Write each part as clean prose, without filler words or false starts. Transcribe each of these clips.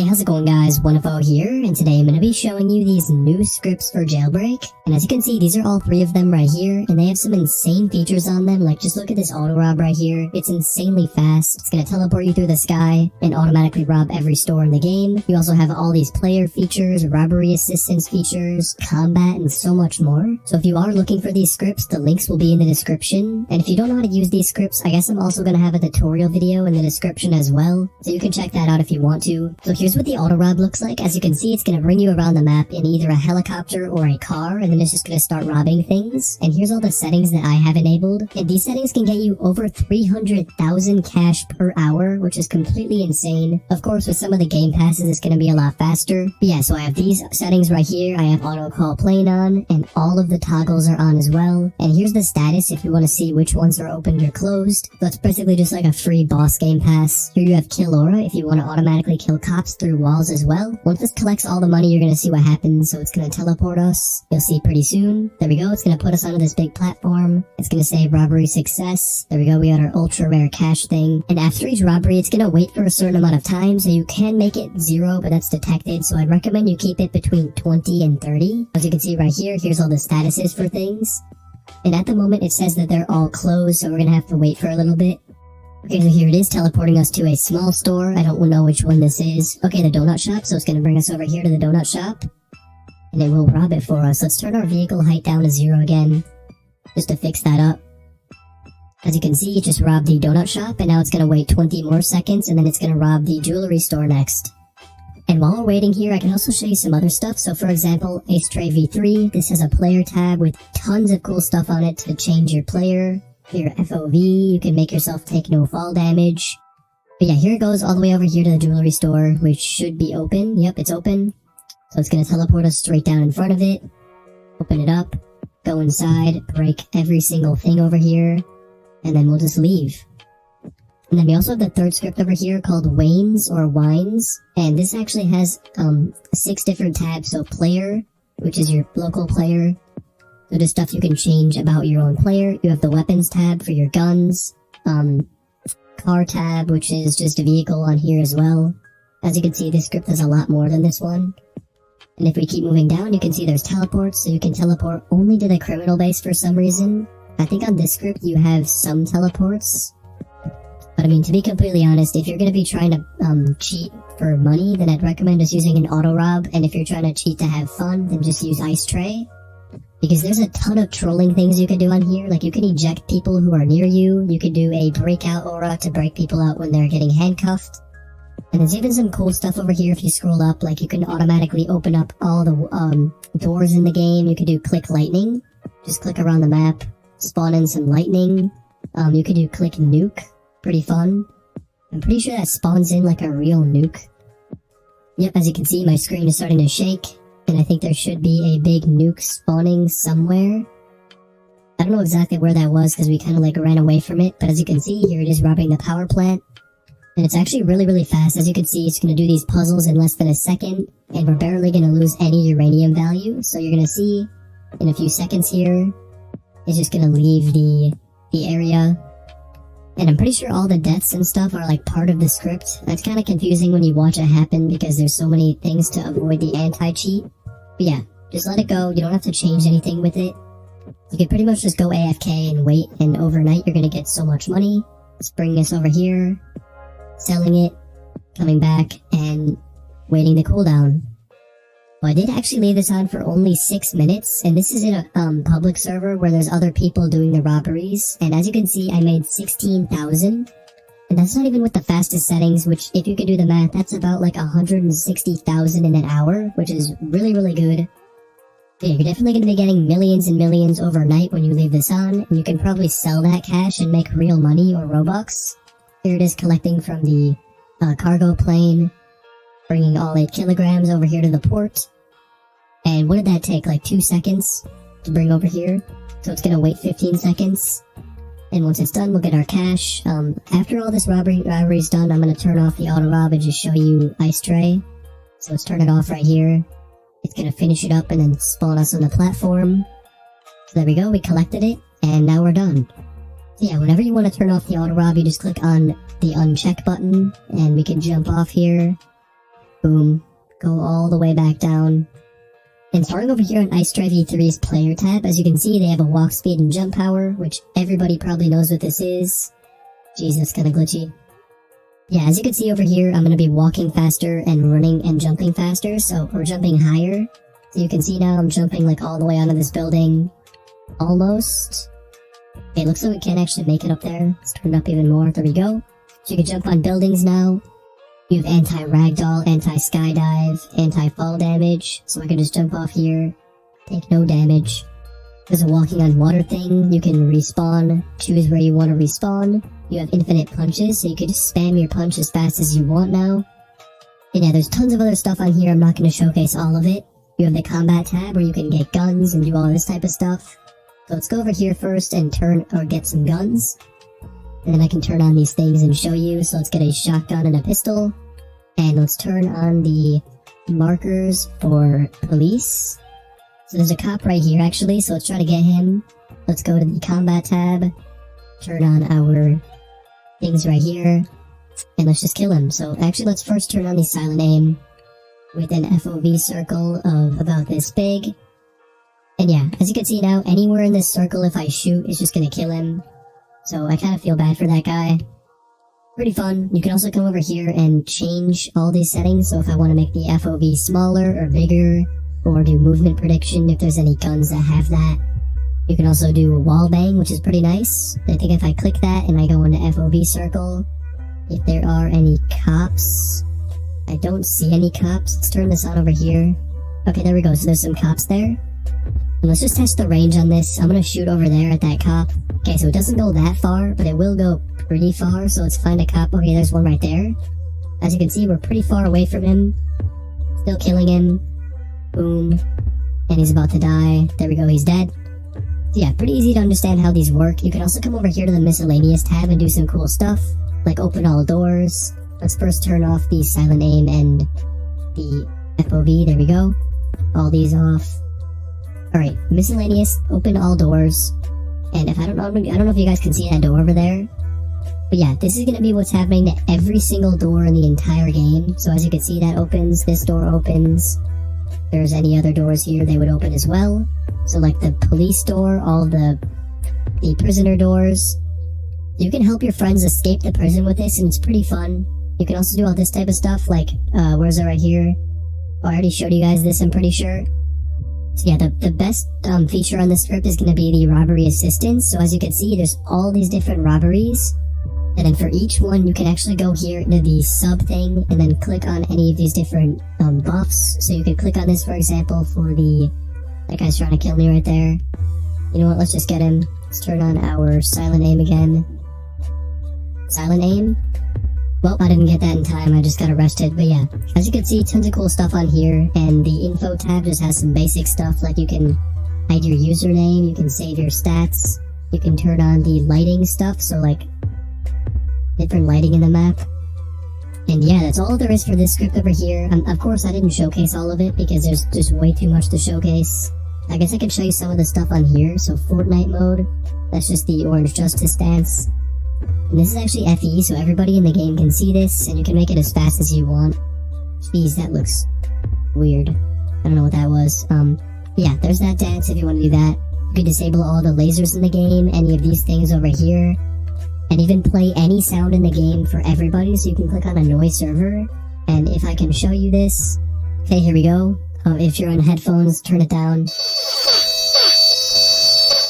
Hey, how's it going guys? 1FO here, and today I'm going to be showing you these new scripts for Jailbreak. And as you can see, these are all three of them right here, and they have some insane features on them. Like, just look at this auto rob right here. It's insanely fast. It's going to teleport you through the sky and automatically rob every store in the game. You also have all these player features, robbery assistance features, combat, and so much more. So if you are looking for these scripts, the links will be in the description. And if you don't know how to use these scripts, I guess I'm also going to have a tutorial video in the description as well, so you can check that out if you want to. So here's what the auto rob looks like. As you can see, it's going to bring you around the map in either a helicopter or a car, and then it's just going to start robbing things. And here's all the settings that I have enabled, and these settings can get you over 300,000 cash per hour, which is completely insane. Of course, with some of the game passes, it's going to be a lot faster. But yeah, so I have these settings right here. I have auto call plane on, and all of the toggles are on as well. And here's the status if you want to see which ones are opened or closed. So it's basically just like a free boss game pass. Here you have kill aura if you want to automatically kill cops through walls as well. Once this collects all the money, you're going to see what happens. So it's going to teleport us. You'll see pretty soon. There we go. It's going to put us onto this big platform. It's going to say robbery success. There we go. We got our ultra rare cash thing. And after each robbery, it's going to wait for a certain amount of time. So you can make it 0, but that's detected. So I'd recommend you keep it between 20 and 30. As you can see right here, here's all the statuses for things. And at the moment, it says that they're all closed. So we're going to have to wait for a little bit. Okay, so here it is, teleporting us to a small store. I don't know which one this is. Okay, the donut shop, so it's going to bring us over here to the donut shop. And it will rob it for us. Let's turn our vehicle height down to 0 again, just to fix that up. As you can see, it just robbed the donut shop, and now it's going to wait 20 more seconds, and then it's going to rob the jewelry store next. And while we're waiting here, I can also show you some other stuff. So for example, Ace Tray V3, this has a player tab with tons of cool stuff on it to change your player. Your FOV, you can make yourself take no fall damage. But yeah, here it goes all the way over here to the jewelry store, which should be open. Yep, it's open. So it's going to teleport us straight down in front of it. Open it up, go inside, break every single thing over here, and then we'll just leave. And then we also have the third script over here called Wanes or Wines, and this actually has 6 different tabs. So player, which is your local player. So the stuff you can change about your own player. You have the weapons tab for your guns. Car tab, which is just a vehicle on here as well. As you can see, this script has a lot more than this one. And if we keep moving down, you can see there's teleports. So you can teleport only to the criminal base for some reason. I think on this script you have some teleports. But I mean, to be completely honest, if you're going to be trying to cheat for money, then I'd recommend just using an auto rob. And if you're trying to cheat to have fun, then just use Ice Tray. Because there's a ton of trolling things you can do on here. Like, you can eject people who are near you. You can do a breakout aura to break people out when they're getting handcuffed. And there's even some cool stuff over here if you scroll up. Like, you can automatically open up all the doors in the game. You can do click lightning. Just click around the map. Spawn in some lightning. You can do click nuke. Pretty fun. I'm pretty sure that spawns in like a real nuke. Yep, as you can see, my screen is starting to shake. And I think there should be a big nuke spawning somewhere. I don't know exactly where that was because we kind of like ran away from it. But as you can see, here it is robbing the power plant. And it's actually really fast. As you can see, it's going to do these puzzles in less than a second. And we're barely going to lose any uranium value. So you're going to see in a few seconds here, it's just going to leave the area. And I'm pretty sure all the deaths and stuff are like part of the script. That's kind of confusing when you watch it happen because there's so many things to avoid the anti-cheat. But yeah, just let it go. You don't have to change anything with it. You can pretty much just go AFK and wait, and overnight you're going to get so much money. Let's bring this over here, selling it, coming back, and waiting the cooldown. Well, I did actually leave this on for only 6 minutes, and this is in a public server where there's other people doing the robberies. And as you can see, I made 16,000. And that's not even with the fastest settings, which if you can do the math, that's about like 160,000 in an hour, which is really good. Yeah, you're definitely going to be getting millions and millions overnight when you leave this on, and you can probably sell that cash and make real money or Robux. Here it is collecting from the cargo plane, bringing all 8 kilograms over here to the port. And what did that take, like 2 seconds to bring over here? So it's going to wait 15 seconds. And once it's done, we'll get our cash. After all this robbery's done, I'm going to turn off the auto rob and just show you Ice Tray. So let's turn it off right here. It's going to finish it up and then spawn us on the platform. So there we go, we collected it, and now we're done. So yeah, whenever you want to turn off the auto rob, you just click on the uncheck button, and we can jump off here. Boom. Go all the way back down. And starting over here on Ice Drive E3's player tab, as you can see, they have a walk speed and jump power, which everybody probably knows what this is. Jeez, that's kinda glitchy. Yeah, as you can see over here, I'm gonna be walking faster and running and jumping faster, or jumping higher. So you can see now I'm jumping like all the way onto this building. Almost. Okay, looks like we can't actually make it up there. Let's turn it up even more. There we go. So you can jump on buildings now. You have anti-ragdoll, anti-skydive, anti-fall damage. So I can just jump off here. Take no damage. There's a walking on water thing. You can respawn. Choose where you want to respawn. You have infinite punches, so you can just spam your punch as fast as you want now. And yeah, there's tons of other stuff on here. I'm not going to showcase all of it. You have the combat tab where you can get guns and do all this type of stuff. So let's go over here first and get some guns. And then I can turn on these things and show you. So let's get a shotgun and a pistol. And let's turn on the markers for police. So there's a cop right here actually, so let's try to get him. Let's go to the combat tab. Turn on our things right here. And let's just kill him. So actually let's first turn on the silent aim with an FOV circle of about this big. And yeah, as you can see now, anywhere in this circle if I shoot, it's just gonna kill him. So I kind of feel bad for that guy. Pretty fun. You can also come over here and change all these settings. So if I want to make the FOV smaller or bigger, or do movement prediction if there's any guns that have that. You can also do a wall bang, which is pretty nice. I think if I click that and I go into FOV circle, if there are any cops, I don't see any cops. Let's turn this on over here. Okay, there we go. So there's some cops there. And let's just test the range on this. I'm gonna shoot over there at that cop. Okay, so it doesn't go that far, but it will go pretty far. So let's find a cop. Okay, there's one right there. As you can see, we're pretty far away from him. Still killing him. Boom. And he's about to die. There we go, he's dead. So yeah, pretty easy to understand how these work. You can also come over here to the miscellaneous tab and do some cool stuff, like open all doors. Let's first turn off the silent aim and the FOV. There we go. All these off. Alright, miscellaneous, open all doors. And if I don't know if you guys can see that door over there. But yeah, this is gonna be what's happening to every single door in the entire game. So as you can see, that opens, this door opens. If there's any other doors here, they would open as well. So like the police door, all the prisoner doors. You can help your friends escape the prison with this, and it's pretty fun. You can also do all this type of stuff, like, where's it right here? Oh, I already showed you guys this, I'm pretty sure. So yeah, the best feature on this script is going to be the robbery assistance. So as you can see, there's all these different robberies. And then for each one, you can actually go here into the sub thing and then click on any of these different buffs. So you can click on this, for example, for that guy's trying to kill me right there. You know what, let's just get him. Let's turn on our silent aim again. Silent aim? Well, I didn't get that in time, I just got arrested, but yeah. As you can see, tons of cool stuff on here, and the info tab just has some basic stuff, like you can hide your username, you can save your stats, you can turn on the lighting stuff, so like, different lighting in the map. And yeah, that's all there is for this script over here. Of course, I didn't showcase all of it, because there's just way too much to showcase. I guess I could show you some of the stuff on here. So Fortnite mode, that's just the orange justice dance. And this is actually FE, so everybody in the game can see this, and you can make it as fast as you want. Jeez, that looks weird. I don't know what that was. Yeah, there's that dance if you want to do that. You can disable all the lasers in the game, any of these things over here, and even play any sound in the game for everybody, so you can click on a noise server. And if I can show you this, okay, here we go. If you're on headphones, turn it down.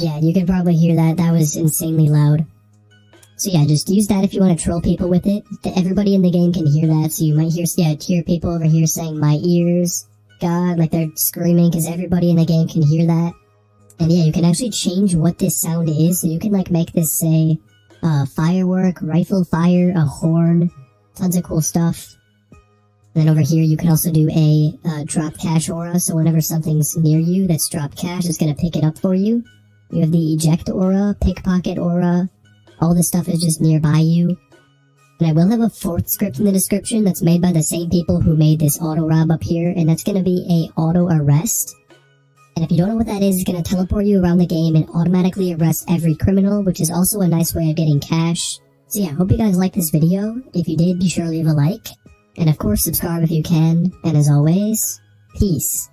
Yeah, you can probably hear that. That was insanely loud. So yeah, just use that if you want to troll people with it. Everybody in the game can hear that, so you might hear people over here saying, "My ears, God," like they're screaming, because everybody in the game can hear that. And yeah, you can actually change what this sound is, so you can like make this say, firework, rifle fire, a horn, tons of cool stuff. And then over here, you can also do a drop cash aura, so whenever something's near you that's drop cash, it's going to pick it up for you. You have the eject aura, pickpocket aura. All this stuff is just nearby you. And I will have a fourth script in the description that's made by the same people who made this auto rob up here, and that's going to be a auto arrest. And if you don't know what that is, it's going to teleport you around the game and automatically arrest every criminal, which is also a nice way of getting cash. So yeah, hope you guys liked this video. If you did, be sure to leave a like. And of course, subscribe if you can. And as always, peace.